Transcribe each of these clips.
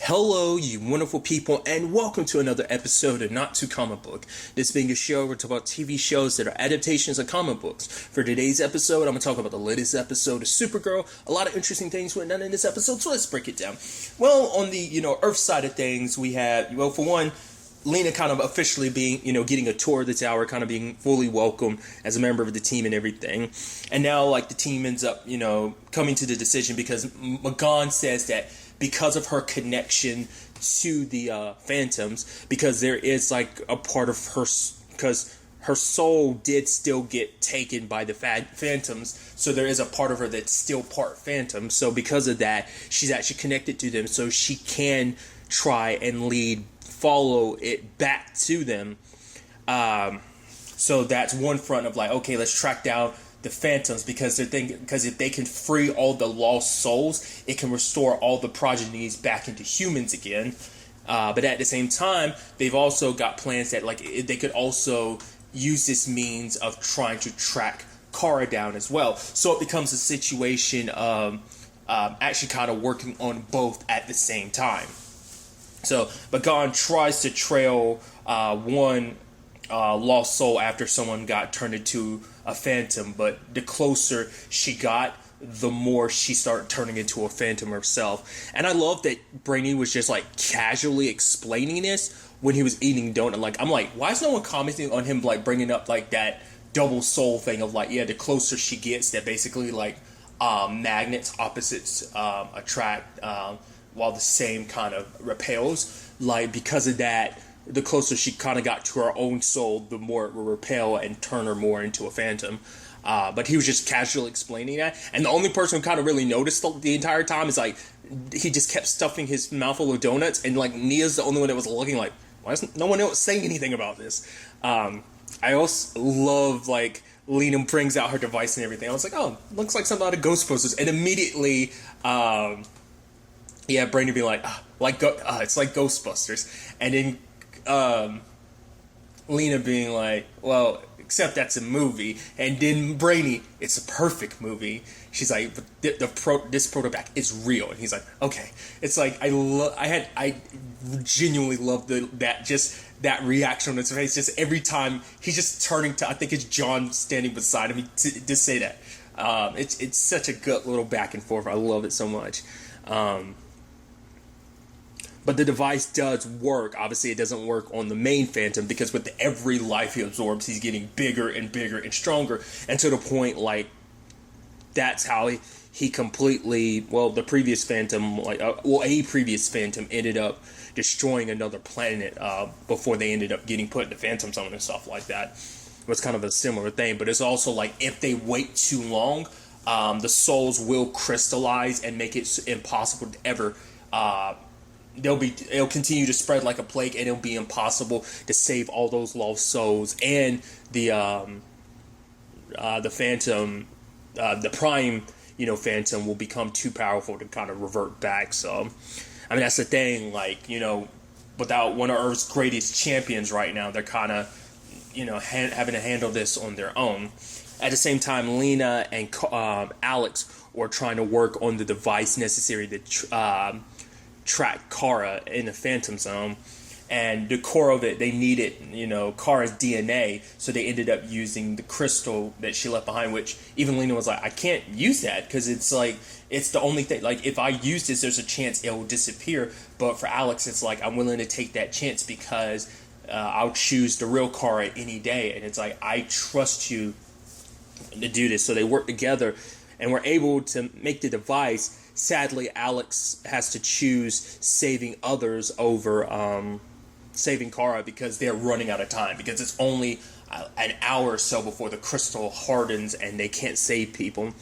Hello, you wonderful people, and welcome to another episode of Not Too Comic Book. This being a show where we talk about TV shows that are adaptations of comic books. For today's episode, I'm going to talk about the latest episode of Supergirl. A lot of interesting things went down in this episode, so let's break it down. Well, on the, Earth side of things, we had, for one, Lena kind of officially being, getting a tour of the tower, kind of being fully welcome as a member of the team and everything. And now, the team ends up, coming to the decision because McGon says that because of her connection to the Phantoms, because there is, a part of her, because her soul did still get taken by the Phantoms, so there is a part of her that's still part Phantom. So because of that, she's actually connected to them, so she can try and follow it back to them. So that's one front of okay, let's track down the Phantoms, because they're thinking, because if they can free all the lost souls, it can restore all the progenies back into humans again. But at the same time, they've also got plans that they could also use this means of trying to track Kara down as well. So it becomes a situation of actually kind of working on both at the same time. So Bagan tries to trail one lost soul after someone got turned into a Phantom, but the closer she got, the more she started turning into a Phantom herself. And I love that Brainy was just casually explaining this when he was eating donut. I'm why is no one commenting on him bringing up that double soul thing of the closer she gets, that basically magnets, opposites attract, while the same kind of repels. Because of that, the closer she kind of got to her own soul, the more it will repel and turn her more into a Phantom. But he was just casually explaining that. And the only person who kind of really noticed the entire time is he just kept stuffing his mouth full of donuts. And Nia's the only one that was looking why isn't no one else saying anything about this? I also love Lena brings out her device and everything. I was oh, looks like something out of Ghostbusters. And immediately, Brainy be it's like Ghostbusters. And then Lena being well, except that's a movie. And then Brainy, it's a perfect movie. She's but this prototype is real. And he's okay. It's I genuinely love that reaction on his face. Just every time he's just turning to, I think it's John standing beside him to say that. It's such a good little back and forth. I love it so much. But the device does work. Obviously, it doesn't work on the main Phantom, because with every life he absorbs, he's getting bigger and bigger and stronger. And to the point, that's how he completely, the previous Phantom, a previous Phantom ended up destroying another planet before they ended up getting put in the Phantom Zone and stuff like that. It was kind of a similar thing. But it's also if they wait too long, the souls will crystallize and make it impossible to ever... it'll continue to spread like a plague, and it'll be impossible to save all those lost souls. And the Phantom, the Prime, Phantom will become too powerful to kind of revert back. So, I mean, that's the thing. Without one of Earth's greatest champions right now, they're kind of, having to handle this on their own. At the same time, Lena and Alex were trying to work on the device necessary to track Kara in the Phantom Zone, and the core of it, they needed Kara's DNA, so they ended up using the crystal that she left behind, which even Lena was I can't use that, because it's it's the only thing, if I use this, there's a chance it will disappear. But for Alex, it's I'm willing to take that chance, because I'll choose the real Kara any day, and it's I trust you to do this. So they work together and were able to make the device. Sadly, Alex has to choose saving others over saving Kara, because they're running out of time, because it's only an hour or so before the crystal hardens and they can't save people.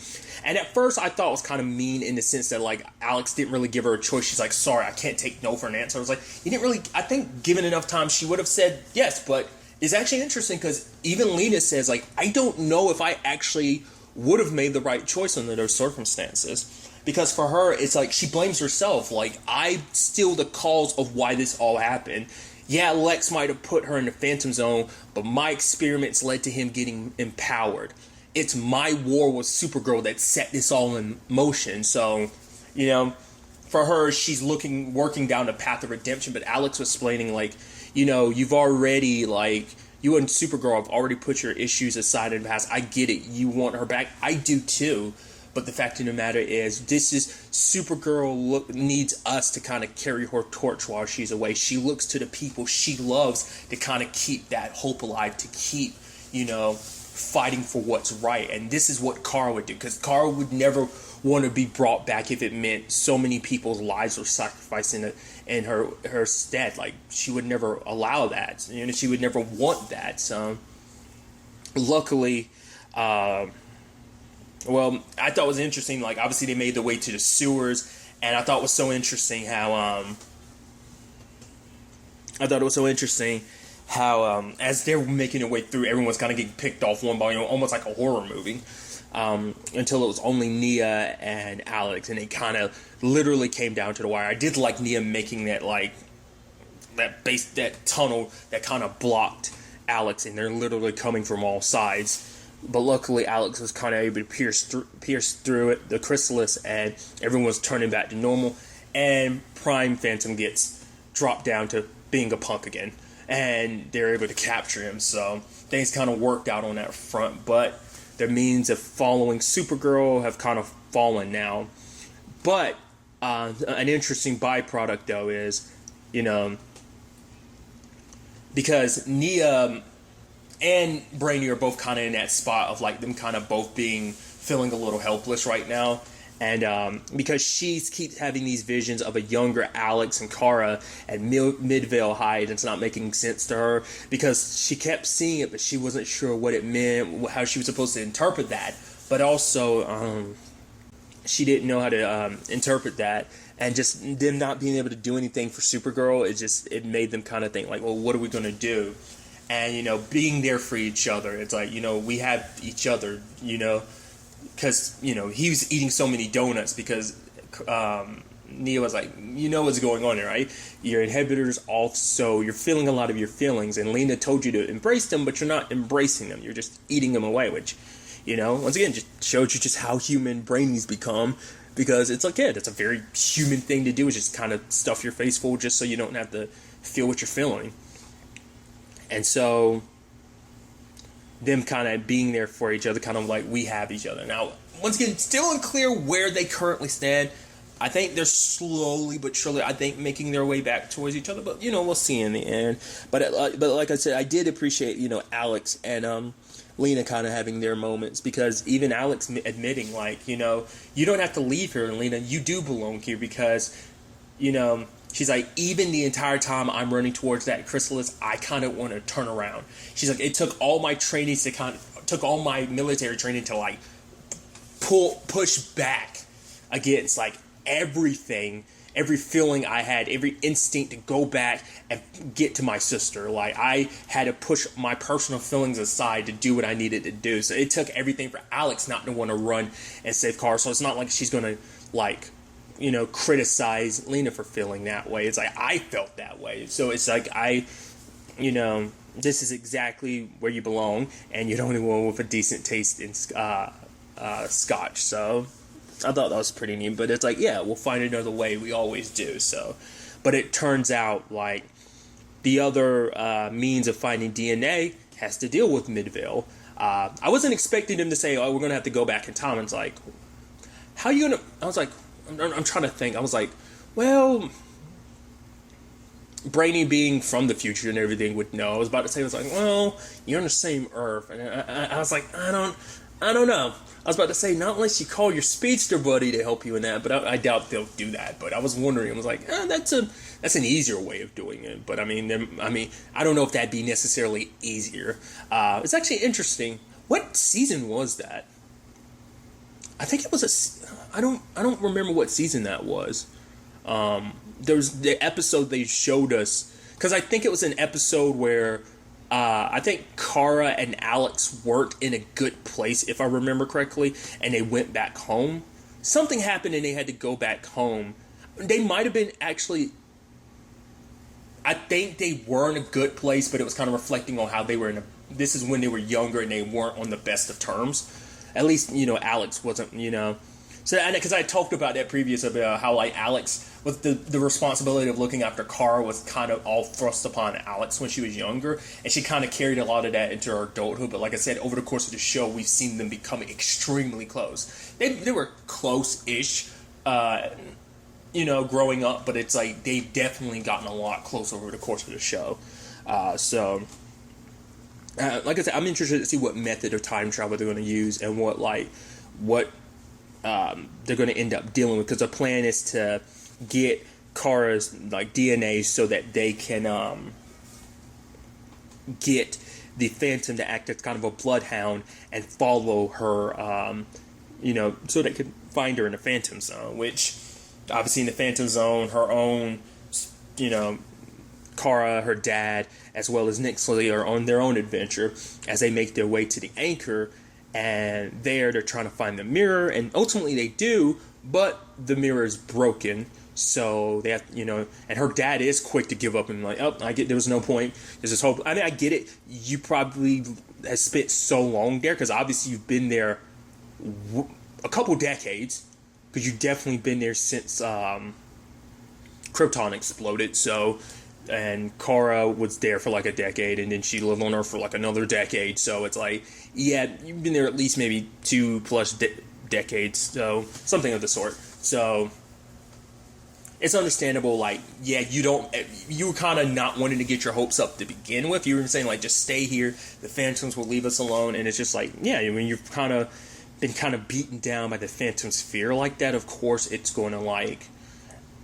And at first I thought it was kind of mean, in the sense that Alex didn't really give her a choice. She's sorry, I can't take no for an answer. I was you didn't really, I think given enough time she would have said yes. But it's actually interesting, because even Lena says I don't know if I actually would have made the right choice under those circumstances. Because for her, it's she blames herself. I'm still the cause of why this all happened. Yeah, Lex might have put her in the Phantom Zone, but my experiments led to him getting empowered. It's my war with Supergirl that set this all in motion. So, for her, she's working down the path of redemption. But Alex was explaining, like, you know, you've already, like, you and Supergirl have already put your issues aside in the past. I get it. You want her back. I do too. But the fact of the matter is, this is Supergirl needs us to kind of carry her torch while she's away. She looks to the people she loves to kind of keep that hope alive, to keep, you know, fighting for what's right. And this is what Kara would do, because Kara would never want to be brought back if it meant so many people's lives were sacrificed in her stead. Like, she would never allow that. You know, she would never want that. So, luckily, well, I thought it was interesting, like, obviously they made their way to the sewers, and I thought it was so interesting how, as they're making their way through, everyone's kind of getting picked off one by, you know, almost like a horror movie, until it was only Nia and Alex, and it kind of literally came down to the wire. I did like Nia making that, like, that tunnel that kind of blocked Alex, and they're literally coming from all sides. But luckily, Alex was kind of able to pierce through it, the chrysalis, and everyone was turning back to normal. And Prime Phantom gets dropped down to being a punk again, and they're able to capture him. So things kind of worked out on that front. But their means of following Supergirl have kind of fallen now. But an interesting byproduct, though, is, you know, because Nia and Brainy are both kind of in that spot of, like, them kind of both feeling a little helpless right now. And because she keeps having these visions of a younger Alex and Kara at Midvale High, and it's not making sense to her because she kept seeing it, but she wasn't sure what it meant, how she was supposed to interpret that. But also, she didn't know how to interpret that. And just them not being able to do anything for Supergirl, it made them kind of think, like, well, what are we going to do? And, you know, being there for each other. It's like, you know, we have each other, you know. Because, you know, he was eating so many donuts because Nia was like, you know what's going on here, right? Your inhibitor's off, so you're feeling a lot of your feelings. And Lena told you to embrace them, but you're not embracing them. You're just eating them away, which, you know, once again, just shows you just how human Brainy's become. Because it's like, yeah, that's a very human thing to do, is just kind of stuff your face full just so you don't have to feel what you're feeling. And so, them kind of being there for each other, kind of like, we have each other. Now, once again, still unclear where they currently stand. I think they're slowly but surely, I think, making their way back towards each other. But, you know, we'll see in the end. But like I said, I did appreciate, you know, Alex and Lena kind of having their moments. Because even Alex admitting, like, you know, you don't have to leave here, Lena. You do belong here because, you know, she's like, even the entire time I'm running towards that chrysalis, I kind of want to turn around. She's like, it took all my trainings took all my military training to, like, push back against, like, everything, every feeling I had, every instinct to go back and get to my sister. Like, I had to push my personal feelings aside to do what I needed to do. So it took everything for Alex not to want to run and save Kara. So it's not like she's going to, like, you know, criticize Lena for feeling that way. It's like, I felt that way. So it's like, you know, this is exactly where you belong, and you're the only one with a decent taste in scotch. So I thought that was pretty neat. But it's like, yeah, we'll find another way. We always do. So, but it turns out, like, the other means of finding DNA has to deal with Midvale. I wasn't expecting them to say, oh, we're going to have to go back in time. And it's like, how are you going to... I was like, I'm trying to think. I was like, well, Brainy being from the future and everything would know. I was about to say, I was like, well, you're on the same Earth. And I was like, I don't know. I was about to say, not unless you call your speedster buddy to help you in that, but I doubt they'll do that. But I was wondering, I was like, that's an easier way of doing it. But I mean, I don't know if that'd be necessarily easier. It's actually interesting. What season was that? I think it was I don't remember what season that was. There was the episode they showed us, because I think it was an episode where I think Kara and Alex weren't in a good place, if I remember correctly, and they went back home. Something happened and they had to go back home. They might have been actually... I think they were in a good place, but it was kind of reflecting on how they were this is when they were younger and they weren't on the best of terms. At least, you know, Alex wasn't, you know... So, and because I talked about that previous about how like Alex, with the responsibility of looking after Kara was kind of all thrust upon Alex when she was younger, and she kind of carried a lot of that into her adulthood. But like I said, over the course of the show, we've seen them become extremely close. They were close-ish, growing up, but it's like they've definitely gotten a lot closer over the course of the show. Like I said, I'm interested to see what method of time travel they're going to use and what they're going to end up dealing with, because the plan is to get Kara's like DNA so that they can get the Phantom to act as kind of a bloodhound and follow her, so they can find her in the Phantom Zone, which obviously in the Phantom Zone, her own, Kara, her dad, as well as Nixley are on their own adventure as they make their way to the anchor. And there they're trying to find the mirror, and ultimately they do, but the mirror is broken. So they have, and her dad is quick to give up and like, oh, I get there was no point. There's this whole, I mean, I get it. You probably have spent so long there because obviously you've been there a couple decades, because you've definitely been there since Krypton exploded. So, and Kara was there for like a decade, and then she lived on Earth for like another decade. So it's like, yeah, you've been there at least maybe 2+ decades, so something of the sort. So it's understandable. Like, yeah, you were kind of not wanting to get your hopes up to begin with. You were saying like, just stay here. The Phantoms will leave us alone, and it's just like, yeah, when you've kind of been beaten down by the Phantom's fear like that, of course it's going to like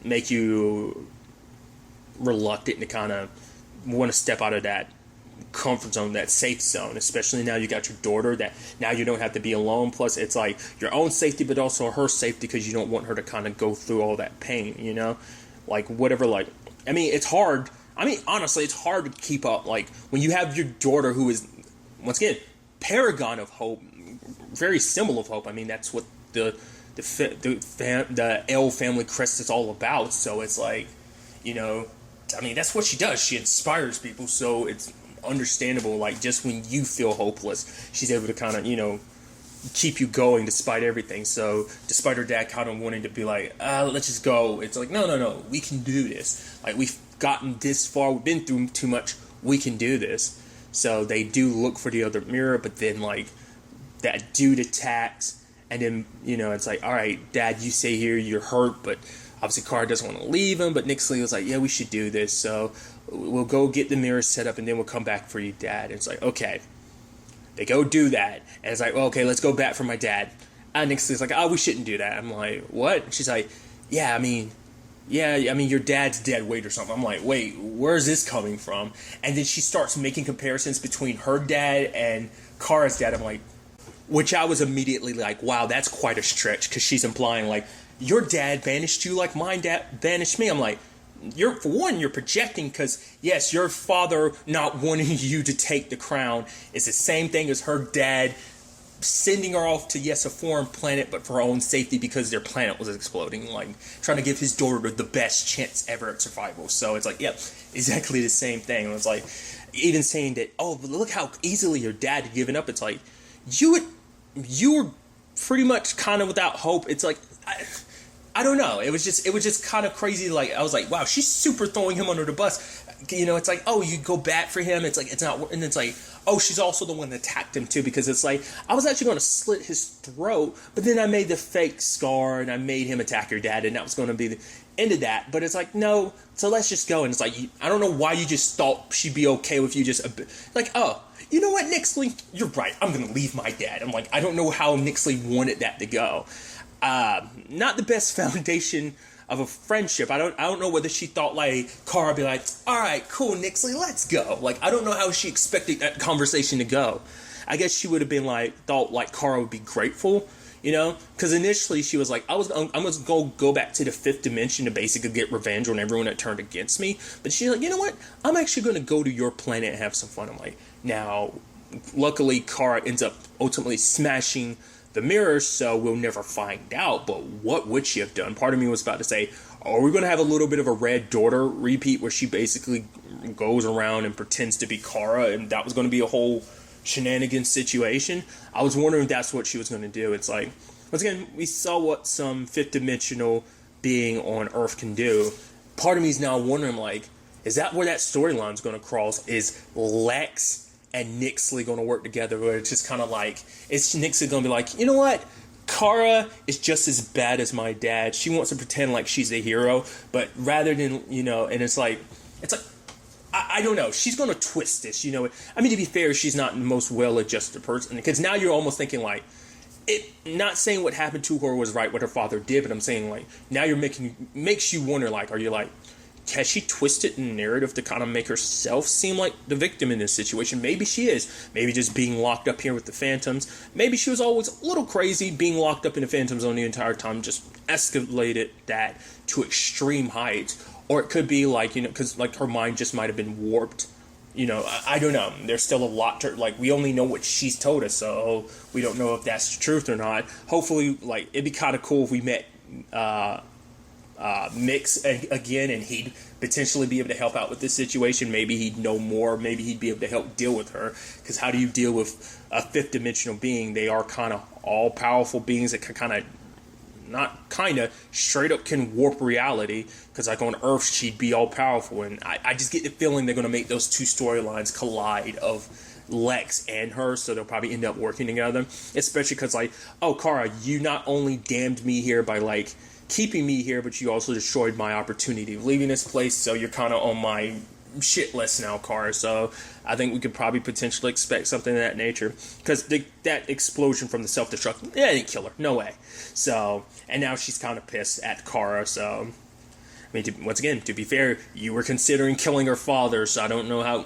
make you reluctant to kind of want to step out of that comfort zone, that safe zone, especially now you got your daughter, that now you don't have to be alone. Plus it's like your own safety, but also her safety, because you don't want her to kind of go through all that pain, like whatever. Like, I mean, it's hard. I mean, honestly, it's hard to keep up, like when you have your daughter who is, once again, paragon of hope, very symbol of hope. I mean, that's what the L family crest is all about. So it's like, I mean, that's what she does. She inspires people, so it's understandable. Like, just when you feel hopeless, she's able to kind of, keep you going despite everything. So, despite her dad kind of wanting to be like, let's just go, it's like, no, we can do this. Like, we've gotten this far, we've been through too much, we can do this. So, they do look for the other mirror, but then, like, that dude attacks, and then, it's like, all right, Dad, you stay here, you're hurt, but obviously, Kara doesn't want to leave him, but Nixley was like, yeah, we should do this. So we'll go get the mirror set up, and then we'll come back for you, Dad. And it's like, okay. They go do that. And it's like, well, okay, let's go back for my dad. And Nixley's like, oh, we shouldn't do that. I'm like, what? And she's like, yeah, I mean, your dad's dead weight or something. I'm like, wait, where's this coming from? And then she starts making comparisons between her dad and Kara's dad. I'm like, which I was immediately like, wow, that's quite a stretch, because she's implying, like, your dad banished you like my dad banished me. I'm like, you're projecting, because yes, your father not wanting you to take the crown is the same thing as her dad sending her off to, yes, a foreign planet, but for her own safety, because their planet was exploding, like trying to give his daughter the best chance ever at survival. So it's like, yep, exactly the same thing. And it's like, even saying that, oh, but look how easily your dad had given up. It's like, you were pretty much kind of without hope. It's like, I don't know. It was just kind of crazy. Like, I was like, wow, she's super throwing him under the bus. It's like, oh, you go back for him. It's like, it's not, and it's like, oh, she's also the one that attacked him too, because it's like, I was actually going to slit his throat, but then I made the fake scar and I made him attack your dad, and that was going to be the end of that. But it's like, no, so let's just go. And it's like, I don't know why you just thought she'd be okay with you just, like, oh, you know what, Nixley, you're right. I'm going to leave my dad. I'm like, I don't know how Nixley wanted that to go. Not the best foundation of a friendship. I don't know whether she thought like Kara would be like, all right, cool, Nixley, let's go. Like, I don't know how she expected that conversation to go. I guess she would have been like, thought like Kara would be grateful, because initially she was like, I'm gonna go back to the fifth dimension to basically get revenge on everyone that turned against me. But she's like, you know what? I'm actually gonna go to your planet and have some fun. I'm like, now, luckily Kara ends up ultimately smashing the mirror, so we'll never find out. But what would she have done? Part of me was about to say, are we going to have a little bit of a Red Daughter repeat where she basically goes around and pretends to be Kara, and that was going to be a whole shenanigans situation? I was wondering if that's what she was going to do. It's like, once again, we saw what some fifth dimensional being on Earth can do. Part of me is now wondering, like, is that where that storyline's going to cross? Is Lex and Nixley going to work together? Where it's just kind of like, is Nixley going to be like, you know what? Kara is just as bad as my dad. She wants to pretend like she's a hero, but rather than, and it's like, I don't know. She's going to twist this, I mean, to be fair, she's not the most well-adjusted person, because now you're almost thinking like, not saying what happened to her was right, what her father did, but I'm saying like, now makes you wonder, like, are you like, has she twisted the narrative to kind of make herself seem like the victim in this situation? Maybe she is. Maybe just being locked up here with the Phantoms. Maybe she was always a little crazy. Being locked up in the Phantom Zone the entire time just escalated that to extreme heights. Or it could be like, because like her mind just might have been warped. I don't know. There's still a lot to, like, we only know what she's told us, so we don't know if that's the truth or not. Hopefully, like, it'd be kind of cool if we met Mix again, and he'd potentially be able to help out with this situation. Maybe he'd know more. Maybe he'd be able to help deal with her. Because how do you deal with a fifth dimensional being? They are kind of all powerful beings that can straight up can warp reality. Because like on Earth, she'd be all powerful, and I just get the feeling they're going to make those two storylines collide of Lex and her, so they'll probably end up working together. Especially because like, oh, Kara, you not only damned me here by like keeping me here, but you also destroyed my opportunity of leaving this place, so you're kind of on my shit list now, Kara. So I think we could probably potentially expect something of that nature, because that explosion from the self-destruct, it didn't kill her, no way. So, and now she's kind of pissed at Kara. So I mean, once again, to be fair, you were considering killing her father, so I don't know how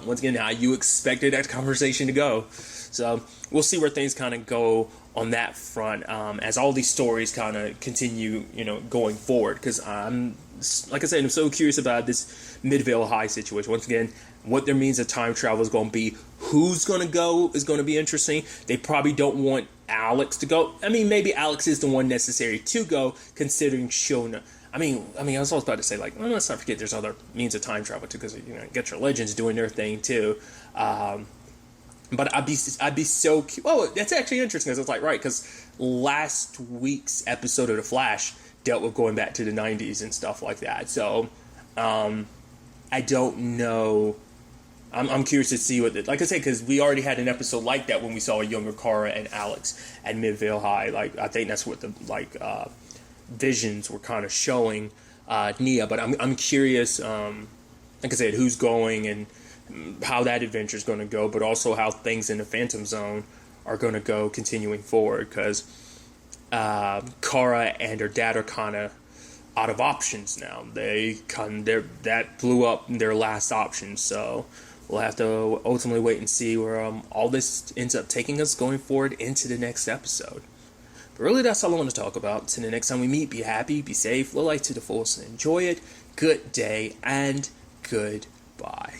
you expected that conversation to go. So we'll see where things kind of go on that front, as all these stories kind of continue, going forward. Because like I said, I'm so curious about this Midvale High situation. Once again, what their means of time travel is going to be, who's going to go is going to be interesting. They probably don't want Alex to go. I mean, maybe Alex is the one necessary to go, considering Shona. I mean, I was also about to say, like, well, let's not forget there's other means of time travel too, because get your legends doing their thing too. But I'd be so. Oh, that's actually interesting, because it's like, right, because last week's episode of The Flash dealt with going back to the 90s and stuff like that. So I don't know. I'm curious to see what, like I said, because we already had an episode like that when we saw a younger Kara and Alex at Midvale High. Like, I think that's what the visions were kind of showing Nia. But I'm curious, like I said, who's going and how that adventure is going to go, but also how things in the Phantom Zone are going to go continuing forward, because Kara and her dad are kind of out of options now. That blew up their last option, so we'll have to ultimately wait and see where all this ends up taking us going forward into the next episode. But really, that's all I want to talk about. Until the next time we meet, be happy, be safe, live life to the fullest, and enjoy it. Good day, and goodbye.